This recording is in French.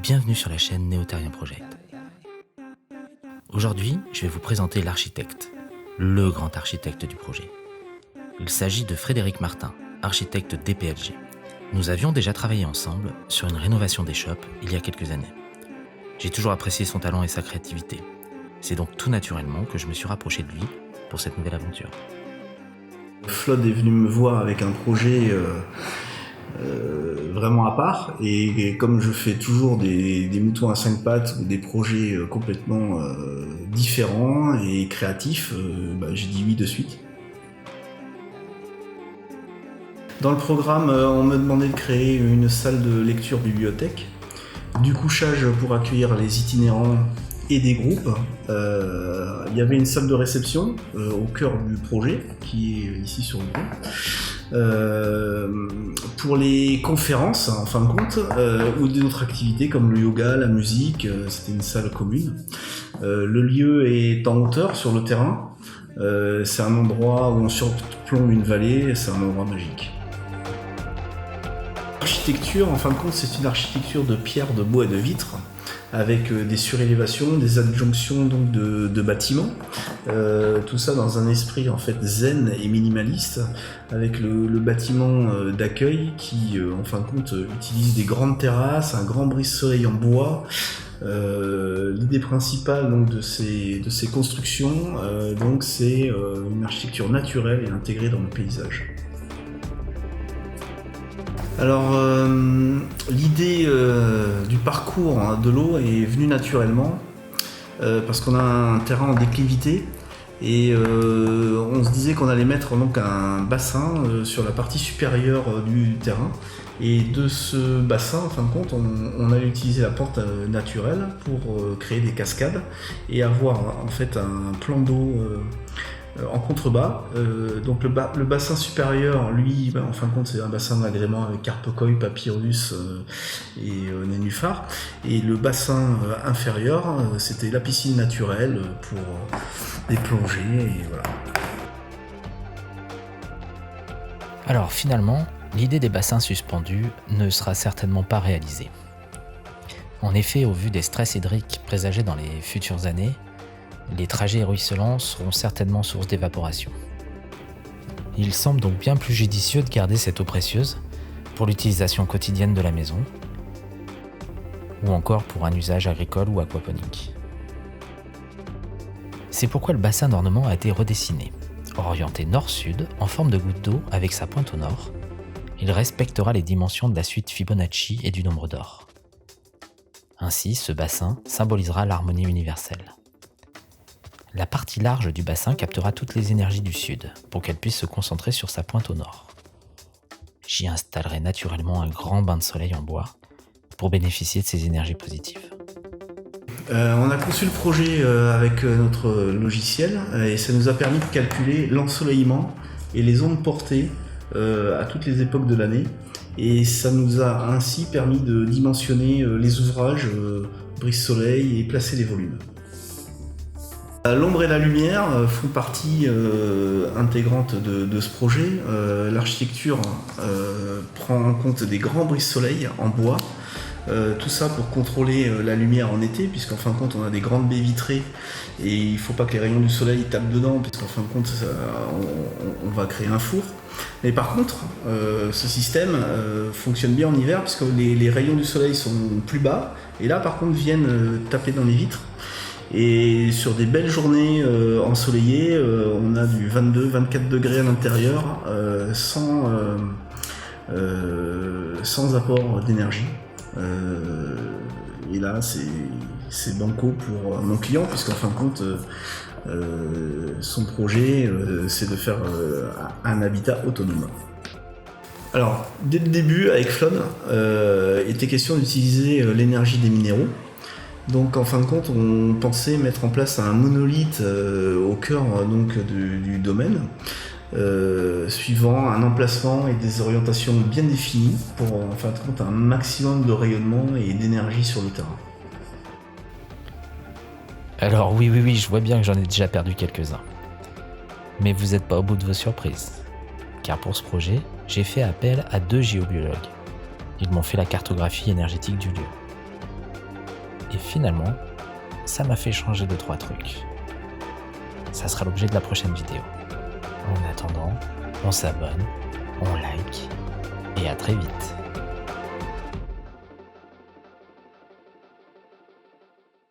bienvenue sur la chaîne Neotarian Project. Aujourd'hui, je vais vous présenter l'architecte, le grand architecte du projet. Il s'agit de Frédéric Martin, architecte DPLG. Nous avions déjà travaillé ensemble sur une rénovation des shops il y a quelques années. J'ai toujours apprécié son talent et sa créativité. C'est donc tout naturellement que je me suis rapproché de lui pour cette nouvelle aventure. Flood est venu me voir avec un projet vraiment à part, et comme je fais toujours des moutons à 5 pattes ou des projets complètement différents et créatifs, j'ai dit oui de suite. Dans le programme, on me demandait de créer une salle de lecture bibliothèque, du couchage pour accueillir les itinérants et des groupes. Il y avait une salle de réception au cœur du projet, qui est ici sur le groupe. Pour les conférences, en fin de compte, ou d'autres activités comme le yoga, la musique, c'était une salle commune. Le lieu est en hauteur sur le terrain. C'est un endroit où on surplombe une vallée, c'est un endroit magique. L'architecture, en fin de compte, c'est une architecture de pierre, de bois et de vitres, avec des surélévations, des adjonctions donc de bâtiments, tout ça dans un esprit en fait zen et minimaliste, avec le bâtiment d'accueil qui en fin de compte utilise des grandes terrasses, un grand brise-soleil en bois. L'idée principale donc de ces constructions donc c'est une architecture naturelle et intégrée dans le paysage. Alors, l'idée du parcours de l'eau est venue naturellement parce qu'on a un terrain en déclivité et on se disait qu'on allait mettre donc un bassin sur la partie supérieure du terrain, et de ce bassin, en fin de compte, on allait utiliser la pente naturelle pour créer des cascades et avoir en fait un plan d'eau en contrebas. Donc le bassin supérieur, lui, en fin de compte, c'est un bassin d'agrément avec carpe-koi, papyrus et nénuphar. Et le bassin inférieur, c'était la piscine naturelle pour des plongées, et voilà. Alors finalement, l'idée des bassins suspendus ne sera certainement pas réalisée. En effet, au vu des stress hydriques présagés dans les futures années, les trajets ruisselants seront certainement source d'évaporation. Il semble donc bien plus judicieux de garder cette eau précieuse pour l'utilisation quotidienne de la maison, ou encore pour un usage agricole ou aquaponique. C'est pourquoi le bassin d'ornement a été redessiné. Orienté nord-sud, en forme de goutte d'eau avec sa pointe au nord, il respectera les dimensions de la suite Fibonacci et du nombre d'or. Ainsi, ce bassin symbolisera l'harmonie universelle. La partie large du bassin captera toutes les énergies du sud pour qu'elle puisse se concentrer sur sa pointe au nord. J'y installerai naturellement un grand bain de soleil en bois pour bénéficier de ces énergies positives. On a conçu le projet avec notre logiciel et ça nous a permis de calculer l'ensoleillement et les ondes portées à toutes les époques de l'année, et ça nous a ainsi permis de dimensionner les ouvrages, brise-soleil, et placer les volumes. L'ombre et la lumière font partie intégrante de ce projet. L'architecture prend en compte des grands brise-soleil en bois, tout ça pour contrôler la lumière en été, puisqu'en fin de compte on a des grandes baies vitrées et il ne faut pas que les rayons du soleil tapent dedans, puisqu'en fin de compte on va créer un four. Mais par contre, ce système fonctionne bien en hiver, puisque les rayons du soleil sont plus bas, et là par contre viennent taper dans les vitres. Et sur des belles journées ensoleillées, on a du 22-24 degrés à l'intérieur, sans apport d'énergie. Et là, c'est banco pour mon client, puisqu'en fin de compte, son projet, c'est de faire un habitat autonome. Alors, dès le début, avec Flood, il était question d'utiliser l'énergie des minéraux. Donc en fin de compte, on pensait mettre en place un monolithe au cœur donc, du domaine, suivant un emplacement et des orientations bien définies pour en fin de compte un maximum de rayonnement et d'énergie sur le terrain. Alors oui, je vois bien que j'en ai déjà perdu quelques-uns. Mais vous n'êtes pas au bout de vos surprises. Car pour ce projet, j'ai fait appel à 2 géobiologues. Ils m'ont fait la cartographie énergétique du lieu. et finalement, ça m'a fait changer 2-3 trucs. Ça sera l'objet de la prochaine vidéo. En attendant, on s'abonne, on like, et à très vite.